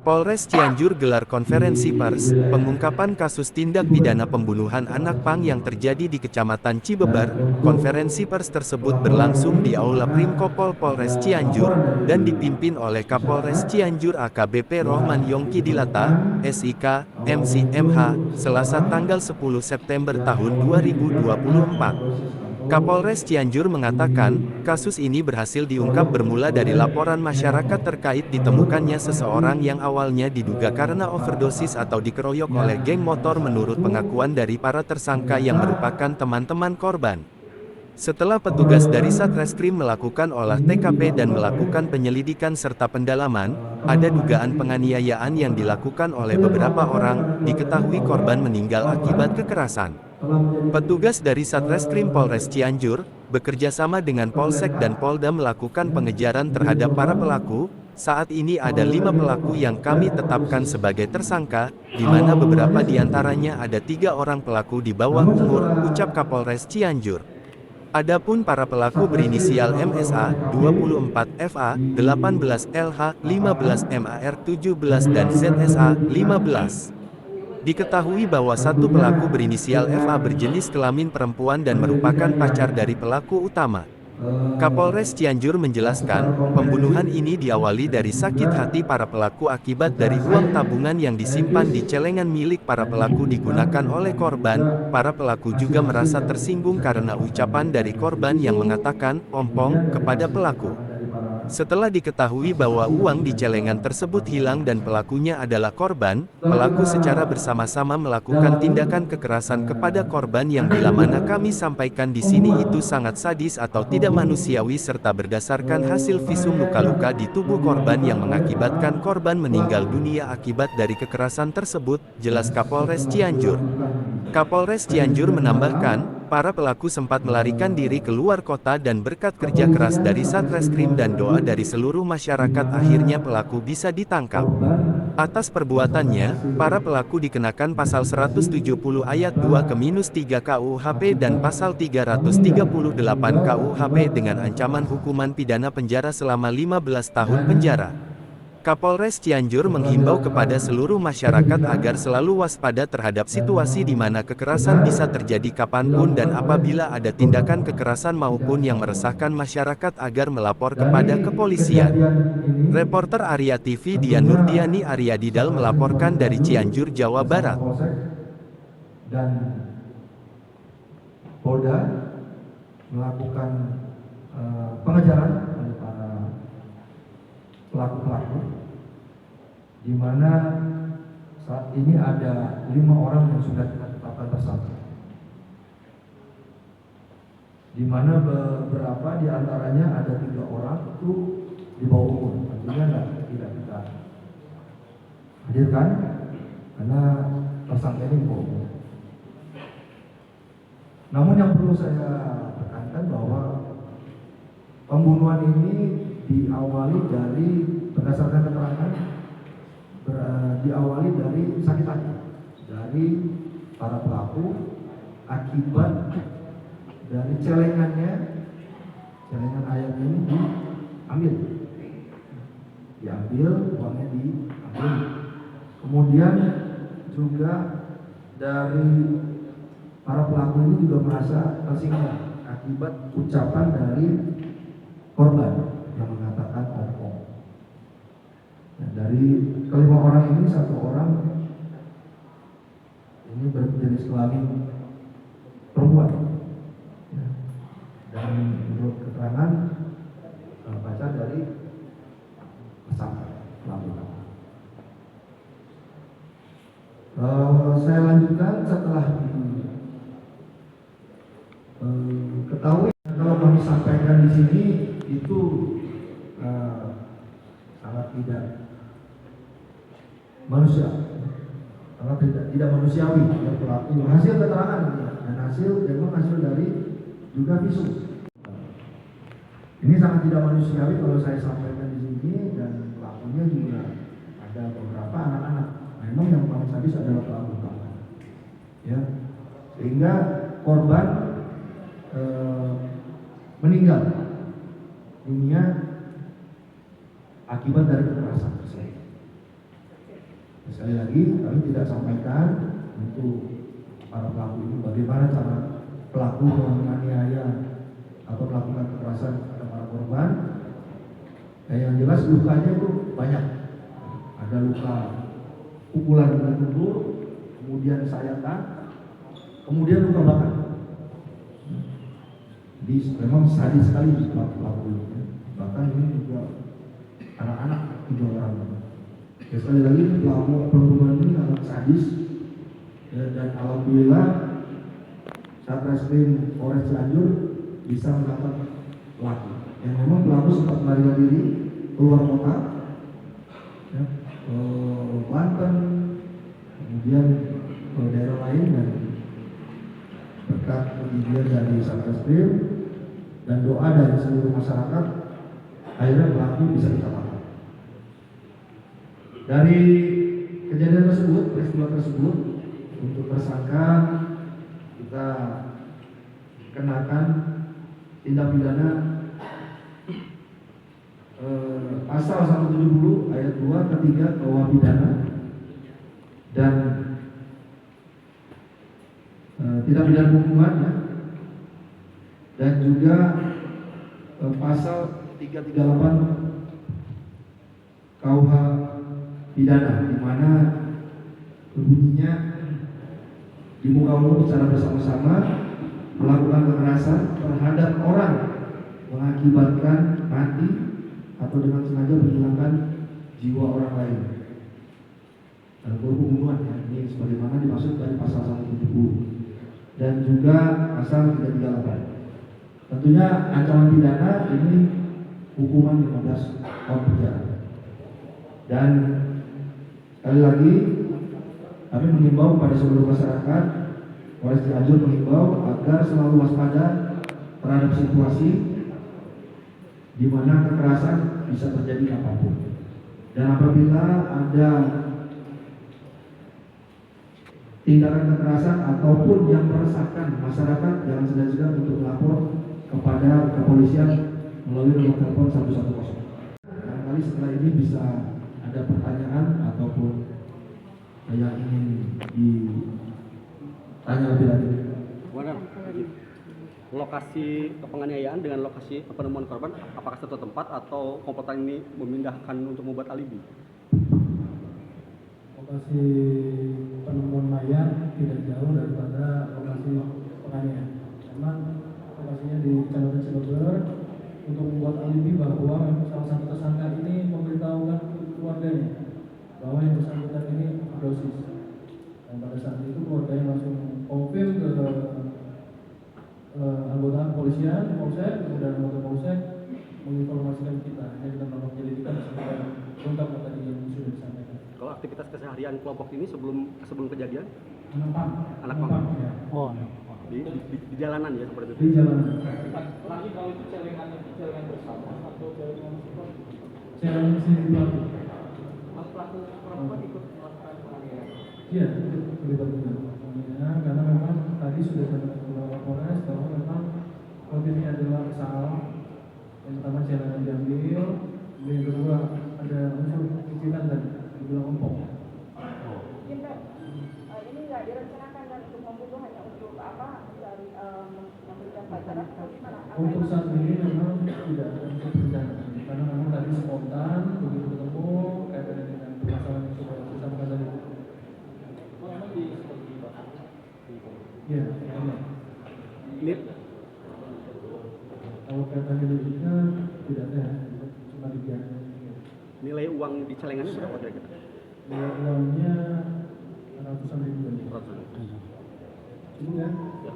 Polres Cianjur gelar konferensi pers, pengungkapan kasus tindak pidana pembunuhan anak pang yang terjadi di Kecamatan Cibeber. Konferensi pers tersebut berlangsung di Aula Primkopol Polres Cianjur, dan dipimpin oleh Kapolres Cianjur AKBP Rohman Yongki Dilata, SIK, MC, MH, Selasa tanggal 10 September tahun 2024. Kapolres Cianjur mengatakan, kasus ini berhasil diungkap bermula dari laporan masyarakat terkait ditemukannya seseorang yang awalnya diduga karena overdosis atau dikeroyok oleh geng motor menurut pengakuan dari para tersangka yang merupakan teman-teman korban. Setelah petugas dari Satreskrim melakukan olah TKP dan melakukan penyelidikan serta pendalaman, ada dugaan penganiayaan yang dilakukan oleh beberapa orang, diketahui korban meninggal akibat kekerasan. Petugas dari Satreskrim Polres Cianjur, bekerja sama dengan Polsek dan Polda melakukan pengejaran terhadap para pelaku. Saat ini ada 5 pelaku yang kami tetapkan sebagai tersangka, di mana beberapa di antaranya ada 3 orang pelaku di bawah umur, ucap Kapolres Cianjur. Adapun para pelaku berinisial MSA, 24, FA, 18, LH, 15, MAR, 17 dan ZSA, 15. Diketahui bahwa satu pelaku berinisial FA berjenis kelamin perempuan dan merupakan pacar dari pelaku utama. Kapolres Cianjur menjelaskan, pembunuhan ini diawali dari sakit hati para pelaku akibat dari uang tabungan yang disimpan di celengan milik para pelaku digunakan oleh korban. Para pelaku juga merasa tersinggung karena ucapan dari korban yang mengatakan "ompong" kepada pelaku. Setelah diketahui bahwa uang di celengan tersebut hilang dan pelakunya adalah korban, pelaku secara bersama-sama melakukan tindakan kekerasan kepada korban yang bila mana kami sampaikan di sini itu sangat sadis atau tidak manusiawi serta berdasarkan hasil visum luka-luka di tubuh korban yang mengakibatkan korban meninggal dunia akibat dari kekerasan tersebut, jelas Kapolres Cianjur. Kapolres Cianjur menambahkan, para pelaku sempat melarikan diri keluar kota dan berkat kerja keras dari Satreskrim dan doa dari seluruh masyarakat akhirnya pelaku bisa ditangkap. Atas perbuatannya, para pelaku dikenakan pasal 170 ayat 2 ke -3 KUHP dan pasal 338 KUHP dengan ancaman hukuman pidana penjara selama 15 tahun penjara. Kapolres Cianjur menghimbau kepada seluruh masyarakat agar selalu waspada terhadap situasi di mana kekerasan bisa terjadi kapanpun dan apabila ada tindakan kekerasan maupun yang meresahkan masyarakat agar melapor kepada kepolisian. Reporter Arya TV Dian Nurdiani Arya Didal melaporkan dari Cianjur, Jawa Barat. Dan Polda melakukan pengejaran pada para pelaku-pelaku, di mana saat ini ada 5 orang yang sudah kita tetapkan tersangka, di mana beberapa di antaranya ada 3 orang itu di bawah umur, artinya tidak kita hadirkan karena tersangka ini di bawah umur. Namun yang perlu saya tekankan bahwa pembunuhan ini diawali dari berdasarkan keterangan diawali dari sakit hati dari para pelaku akibat dari celengan ayam ini diambil uangnya diambil. Kemudian juga dari para pelaku ini juga merasa tersinggung akibat ucapan dari korban yang mengatakan ompong. Nah, dari kelima orang ini, 1 orang ini berjenis kelamin perempuan, ya. Dan menurut keterangan pacar dari tersangka pelaku. Saya lanjutkan setelah ketahui kalau kami sampaikan di sini itu sangat tidak sangat tidak manusiawi ya pelaku. Hasil keterangan dan memang hasil dari juga visum. Ini sangat tidak manusiawi kalau saya sampaikan di sini, dan pelakunya juga ada beberapa anak-anak. Memang yang paling sadis adalah pelaku utama, ya, sehingga korban meninggal dunia akibat dari kekerasan tersebut. sekali lagi kami tidak sampaikan untuk para pelaku ini bagaimana cara pelaku menganiaya atau melakukan kekerasan kepada para korban. Yang jelas lukanya itu banyak. Ada luka pukulan dengan tubuh, kemudian sayatan, kemudian luka bakar. Jadi memang sadis sekali pelaku ini. Bahkan ini juga anak-anak 3 orang. Ya, sekali lagi pelaku pembunuhan ini sangat sadis dan alhamdulillah Satreskrim Polres Cianjur bisa menangkap pelaku. Yang memang pelaku sempat melarikan diri keluar kota, ya, Banten, kemudian ke daerah lain, dan berkat kegigihan dari Satreskrim dan doa dari seluruh masyarakat, akhirnya pelaku bisa ditangkap. Dari kejadian tersebut, peristiwa tersebut, untuk tersangka kita kenakan tindak pidana pasal 170 ayat 2 ketiga KUH pidana dan tindak pidana pembunuhan, ya, dan juga pasal 338 KUH pidana, di mana bunyinya di muka umum secara bersama-sama melakukan kekerasan terhadap orang mengakibatkan mati atau dengan sengaja menghilangkan jiwa orang lain. Pembunuhan, ya, ini sebagaimana dimaksud dari pasal 170 dan juga pasal 338. Tentunya ancaman pidana ini hukuman 15 tahun penjara. Dan sekali lagi kami mengimbau kepada seluruh masyarakat, Polres Cianjur mengimbau agar selalu waspada terhadap situasi di mana kekerasan bisa terjadi apapun. Dan apabila ada tindakan kekerasan ataupun yang meresahkan masyarakat, jangan segan-segan untuk melapor kepada kepolisian melalui nomor telepon 110. Barangkali setelah ini bisa ada pertanyaan ataupun yang ingin ditanya lebih lanjut. Lokasi penganiayaan dengan lokasi penemuan korban apakah satu tempat atau komplotan ini memindahkan untuk membuat alibi? Lokasi penemuan mayat tidak jauh daripada lokasi penganiayaan. Memang lokasinya di Kecamatan Cileber untuk membuat alibi bahwa memang salah satu tersangka ini memberitahukan keluarganya bahwa yang bersangkutan ini overdosis. Dan pada saat itu keluarganya langsung konfirm ke anggota kepolisian, polsek, kemudian anggota polsek menginformasikan kita. Ini kita melakukan penyelidikan supaya lengkap tadi yang sudah disampaikan. Kalau aktivitas keseharian kelompok ini sebelum kejadian? Anak pang. Ya. Oh, Di jalanan ya seperti itu? Di jalanan. lagi kalau itu celengannya celengan bersama atau celengan seperti Celengan sendiri pelaku. mas pelaku perempuan ikut melakukan penganiayaan? Iya, itu terlibat juga. Karena memang tadi sudah disampaikan oleh Polres bahwa memang motifnya adalah kesal. Yang pertama celengan diambil, kemudian yang kedua ada unsur cicilan dan dibilang empok. Ini nggak direncanakan dan untuk membunuh hanya untuk apa? Dari memberikan pacaran atau gimana? Untuk saat ini memang tidak ada unsur perencanaan karena memang tadi spontan begitu ketemu kaitannya dengan permasalahan yang sudah disampaikan tadi. Memang di seperti bapak. Iya, iya. Ini Kalau kaitannya deliknya tidak ada, cuma dibiarkan. nilai uang di celengannya berapa kira-kira? Nilai uangnya ratusan ribu. Ratusan. Cukup ya? Ya.